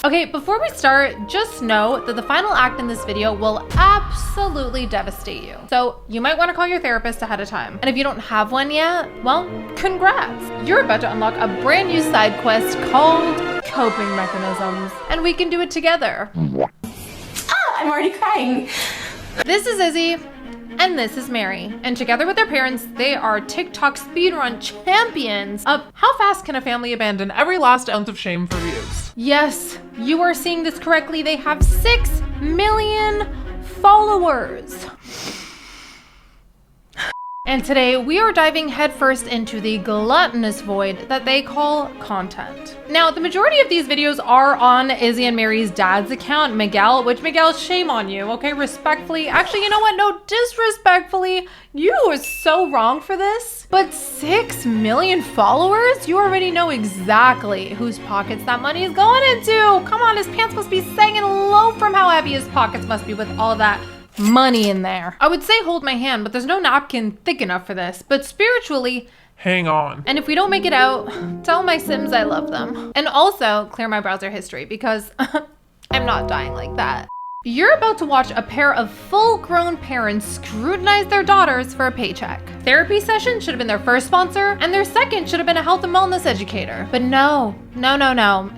Okay, before we start, just know that the final act in this video will absolutely devastate you. So you might want to call your therapist ahead of time. And if you don't have one yet, well, congrats. You're about to unlock a brand new side quest called Coping Mechanisms. And we can do it together. I'm already crying. This is Izzy. And this is Mary. And together with their parents, they are TikTok speedrun champions of how fast can a family abandon every last ounce of shame for views. Yes, you are seeing this correctly. They have 6 million followers. And today we are diving headfirst into the gluttonous void that they call content. Now, the majority of these videos are on Izzy and Mary's dad's account, Miguel, which Miguel, shame on you, okay? Respectfully. Actually, you know what? No, disrespectfully. You are so wrong for this. But 6 million followers? You already know exactly whose pockets that money is going into. Come on, his pants must be sagging low from how heavy his pockets must be with all that money in there. I would say hold my hand, but there's no napkin thick enough for this. But spiritually, hang on. And if we don't make it out, tell my Sims I love them. And also clear my browser history because I'm not dying like that. You're about to watch a pair of full-grown parents scrutinize their daughters for a paycheck. Therapy session should have been their first sponsor, and their second should have been a health and wellness educator. But no.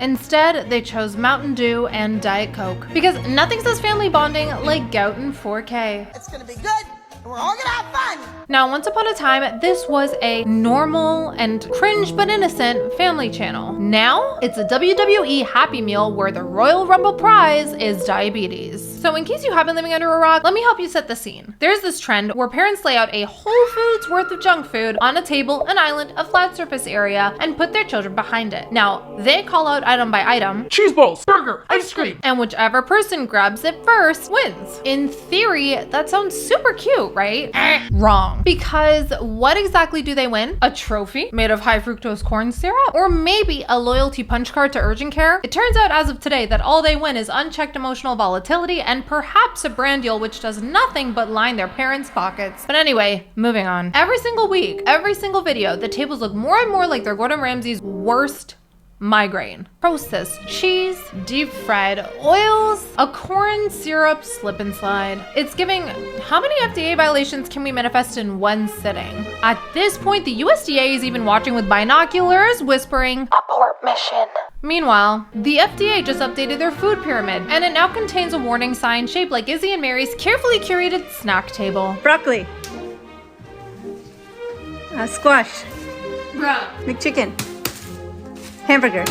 Instead, they chose Mountain Dew and Diet Coke. Because nothing says family bonding like gout and 4K. It's gonna be good, and we're all gonna have fun. Now, once upon a time, this was a normal and cringe but innocent family channel. Now, it's a WWE Happy Meal where the Royal Rumble prize is diabetes. So in case you have been living under a rock, let me help you set the scene. There's this trend where parents lay out a Whole Foods worth of junk food on a table, an island, a flat surface area, and put their children behind it. Now, they call out item by item, Cheese balls, burger, ice cream. and whichever person grabs it first wins. In theory, that sounds super cute, right? Wrong. Because what exactly do they win? A trophy made of high fructose corn syrup? Or maybe a loyalty punch card to urgent care? It turns out as of today that all they win is unchecked emotional volatility and perhaps a brand deal which does nothing but line their parents' pockets. But anyway, moving on. Every single week, every single video, the tables look more and more like they're Gordon Ramsay's worst migraine. Processed cheese, deep fried oils, a corn syrup slip and slide. It's giving, how many FDA violations can we manifest in one sitting? At this point, the USDA is even watching with binoculars, whispering, "Abort mission." Meanwhile, the FDA just updated their food pyramid, and it now contains a warning sign shaped like Izzy and Mary's carefully curated snack table. Broccoli. Squash. Bruh. McChicken. Hamburger.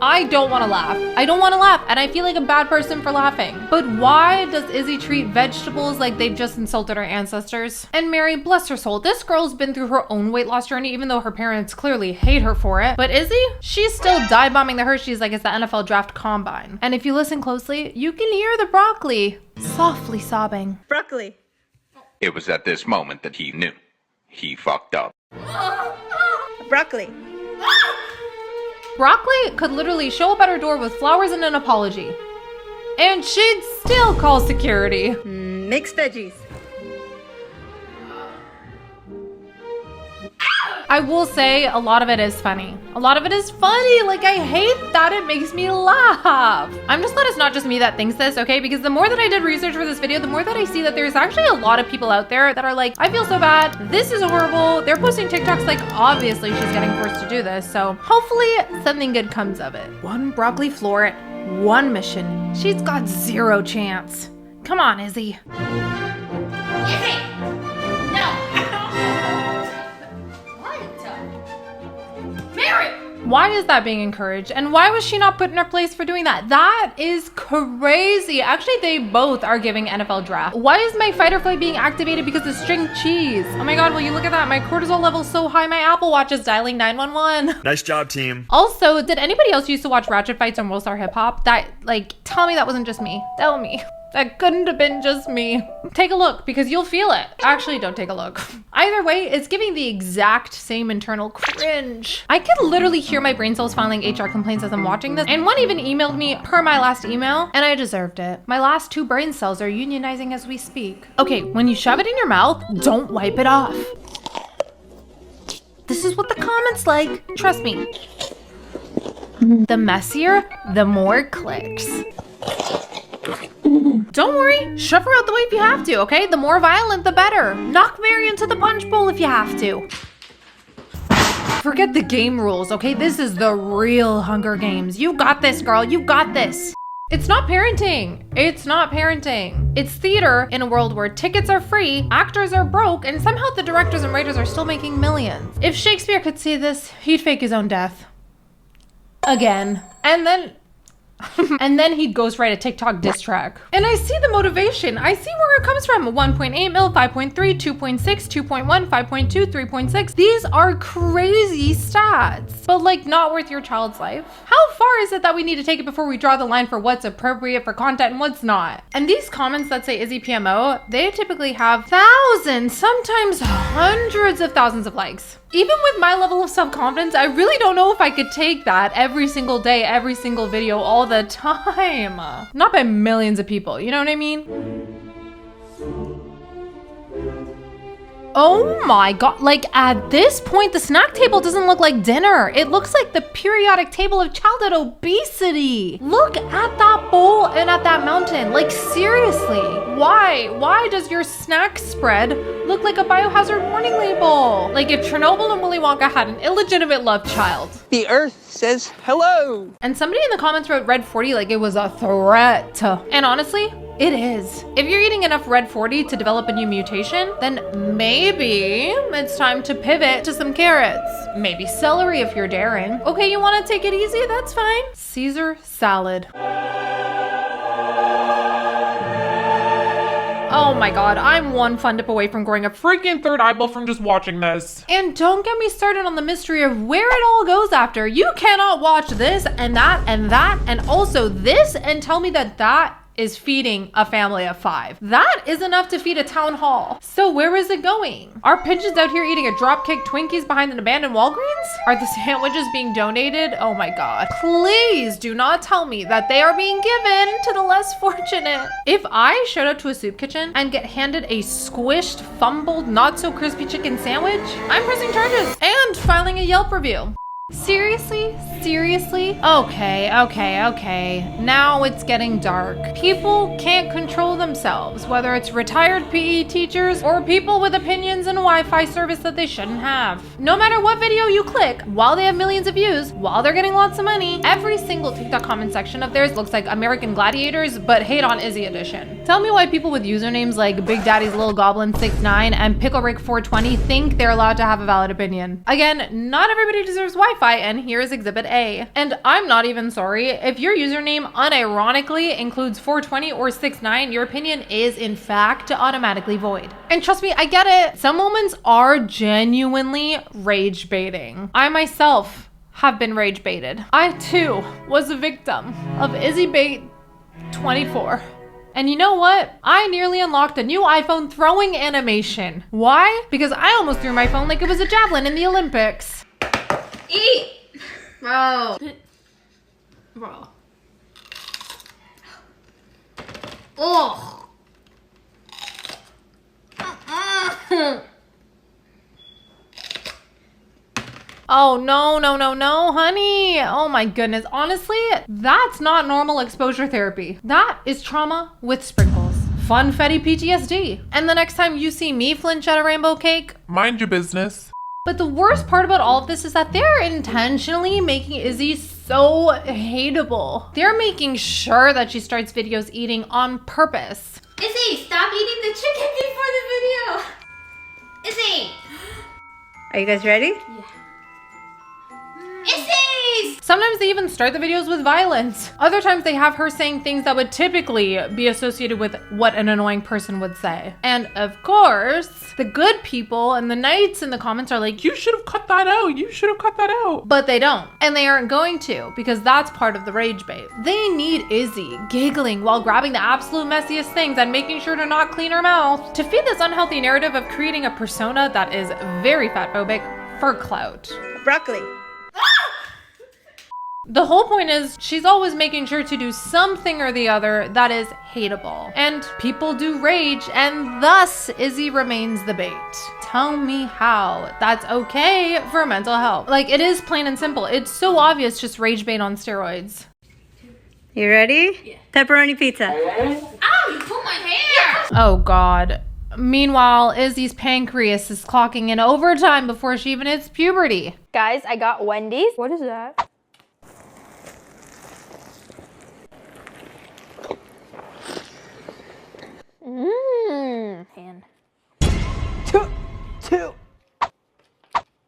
I don't want to laugh. I don't want to laugh, and I feel like a bad person for laughing. But why does Izzy treat vegetables like they've just insulted her ancestors? And Mary, bless her soul, this girl's been through her own weight loss journey, even though her parents clearly hate her for it. But Izzy, she's still dive bombing the Hershey's like it's the NFL draft combine. And if you listen closely, you can hear the broccoli softly sobbing. Broccoli. It was at this moment that he knew. He fucked up. Broccoli. Broccoli could literally show up at her door with flowers and an apology. And she'd still call security. Mixed veggies. I will say a lot of it is funny. A lot of it is funny. Like, I hate that it makes me laugh. I'm just glad it's not just me that thinks this, okay? Because the more that I did research for this video, the more that I see that there's actually a lot of people out there that are like, I feel so bad. This is horrible. They're posting TikToks like, obviously she's getting forced to do this. So hopefully something good comes of it. One broccoli floret, one mission. She's got 0 chance. Come on, Izzy. Izzy! No! Why is that being encouraged? And why was she not put in her place for doing that? That is crazy. Actually, they both are giving NFL draft. Why is my fight or flight being activated because of string cheese? Oh my God, will you look at that? My cortisol level's so high, my Apple Watch is dialing 911. Nice job, team. Also, did anybody else used to watch Ratchet Fights on World Star Hip Hop? Tell me that wasn't just me. Tell me. That couldn't have been just me. Take a look because you'll feel it. Actually, don't take a look. Either way, it's giving the exact same internal cringe. I can literally hear my brain cells filing HR complaints as I'm watching this. And one even emailed me per my last email, and I deserved it. My last 2 brain cells are unionizing as we speak. Okay, when you shove it in your mouth, don't wipe it off. This is what the comments like. Trust me. The messier, the more clicks. Don't worry, shove her out the way if you have to, okay? The more violent, the better. Knock Mary into the punch bowl if you have to. Forget the game rules, okay? This is the real Hunger Games. You got this, girl. You got this. It's not parenting. It's not parenting. It's theater in a world where tickets are free, actors are broke, and somehow the directors and writers are still making millions. If Shakespeare could see this, he'd fake his own death. Again. And then he'd ghostwrite a TikTok diss track. And I see the motivation. I see where it comes from. 1.8 mil, 5.3, 2.6, 2.1, 5.2, 3.6. These are crazy stats, but like not worth your child's life. How far is it that we need to take it before we draw the line for what's appropriate for content and what's not? And these comments that say Izzy PMO, they typically have thousands, sometimes hundreds of thousands of likes. Even with my level of self-confidence, I really don't know if I could take that every single day, every single video, all the time. Not by millions of people, you know what I mean? Oh my god, like at this point, the snack table doesn't look like dinner. It looks like the periodic table of childhood obesity. Look at that bowl and at that mountain. Like seriously, why? Why does your snack spread look like a biohazard warning label? Like if Chernobyl and Willy Wonka had an illegitimate love child. The earth says hello. And somebody in the comments wrote Red 40 like it was a threat. And honestly, it is. If you're eating enough Red 40 to develop a new mutation, then maybe it's time to pivot to some carrots. Maybe celery if you're daring. Okay, you want to take it easy? That's fine. Caesar salad. Oh my god, I'm one fun dip away from growing a Freaking third eyeball from just watching this. And don't get me started on the mystery of where it all goes after. You cannot watch this and that and also this and tell me that that is feeding a family of 5. That is enough to feed a town hall. So where is it going? Are pigeons out here eating a dropkick Twinkies behind an abandoned Walgreens? Are the sandwiches being donated? Oh my god. Please do not tell me that they are being given to the less fortunate. If I showed up to a soup kitchen and get handed a squished, fumbled, not so crispy chicken sandwich, I'm pressing charges and filing a Yelp review. Seriously? Seriously? Okay. Now it's getting dark. People can't control themselves, whether it's retired PE teachers or people with opinions and Wi-Fi service that they shouldn't have. No matter what video you click, while they have millions of views, while they're getting lots of money, every single TikTok comment section of theirs looks like American Gladiators, but hate on Izzy edition. Tell me why people with usernames like Big Daddy's Little Goblin 69 and Pickle Rick 420 think they're allowed to have a valid opinion. Again, not everybody deserves Wi-Fi, and here is Exhibit A. And I'm not even sorry. If your username unironically includes 420 or 69, your opinion is in fact automatically void. And trust me, I get it. Some moments are genuinely rage baiting. I myself have been rage baited. I too was a victim of Izzy Bait 24. And you know what? I nearly unlocked a new iPhone throwing animation. Why? Because I almost threw my phone like it was a javelin in the Olympics. Eat! Bro. Bro. Ugh. Oh, no, honey. Oh my goodness. Honestly, that's not normal exposure therapy. That is trauma with sprinkles. Funfetti PTSD. And the next time you see me flinch at a rainbow cake, Mind your business. but the worst part about all of this is that they're intentionally making Izzy so hateable. They're making sure that she starts videos eating on purpose. Izzy, stop eating the chicken before the video. Izzy! Are you guys ready? Izzy! Sometimes they even start the videos with violence. Other times they have her saying things that would typically be associated with what an annoying person would say. And of course, the good people and the knights in the comments are like, You should have cut that out. You should have cut that out. but they don't. And they aren't going to, because that's part of the rage bait. They need Izzy giggling while grabbing the absolute messiest things and making sure to not clean her mouth to feed this unhealthy narrative of creating a persona that is very fatphobic for clout. Broccoli. The whole point is she's always making sure to do something or the other that is hateable. And people do rage, and thus Izzy remains the bait. tell me how that's okay for mental health. Like, it is plain and simple. It's so obvious, just rage bait on steroids. You ready? Yeah. Pepperoni pizza. Ow, you pulled my hair! Oh God. Meanwhile, Izzy's pancreas is clocking in overtime before she even hits puberty. Guys, I got Wendy's. What is that? Hand. Two.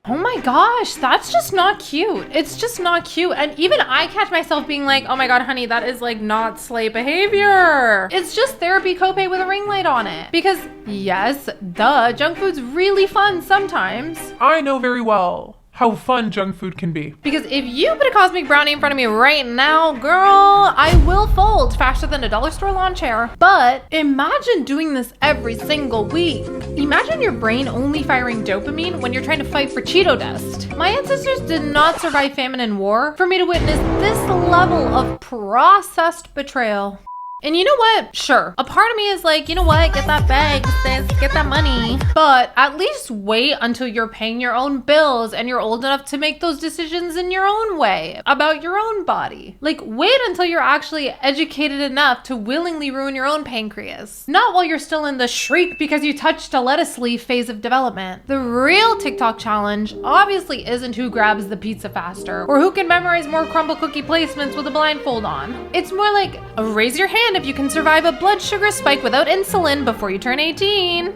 Oh my gosh, that's just not cute. It's just not cute. And even I catch myself being like, oh my God, honey, that is like not slay behavior. It's just therapy copay with a ring light on it. Because yes, duh, junk food's really fun sometimes. I know very well how fun junk food can be. Because if you put a cosmic brownie in front of me right now, girl, I will fold faster than a dollar store lawn chair. But imagine doing this every single week. Imagine your brain only firing dopamine when you're trying to fight for Cheeto dust. My ancestors did not survive famine and war for me to witness this level of processed betrayal. And you know what? Sure. A part of me is like, you know what? Get that bag, sis. Get that money. But at least wait until you're paying your own bills and you're old enough to make those decisions in your own way about your own body. Like, wait until you're actually educated enough to willingly ruin your own pancreas. Not while you're still in the shriek because you touched a lettuce leaf phase of development. The real TikTok challenge obviously isn't who grabs the pizza faster or who can memorize more crumble cookie placements with a blindfold on. It's more like, raise your hand if you can survive a blood sugar spike without insulin before you turn 18.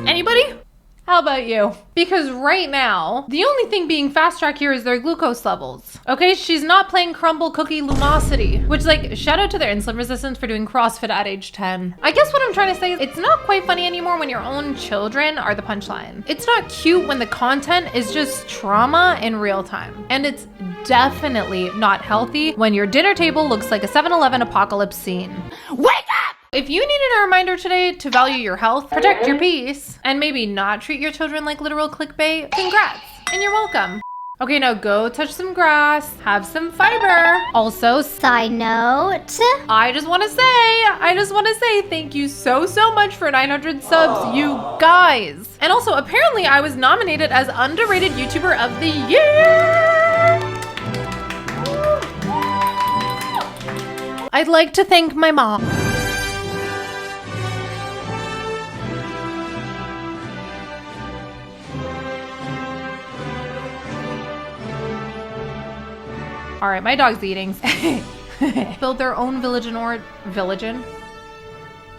Anybody? How about you? Because right now, the only thing being fast tracked here is their glucose levels. Okay, she's not playing crumble cookie lumosity, which, like, shout out to their insulin resistance for doing CrossFit at age 10. I guess what I'm trying to say is it's not quite funny anymore when your own children are the punchline. It's not cute when the content is just trauma in real time. And it's definitely not healthy when your dinner table looks like a 7-Eleven apocalypse scene. Wake up! If you needed a reminder today to value your health, protect your peace, and maybe not treat your children like literal clickbait, congrats, and you're welcome. Okay, now go touch some grass, have some fiber. Also, Side note. I just want to say thank you so much for 900 subs, you guys. And also, apparently I was nominated as Underrated YouTuber of the Year. I'd like to thank my mom. All right, my dog's eating. Build their own village.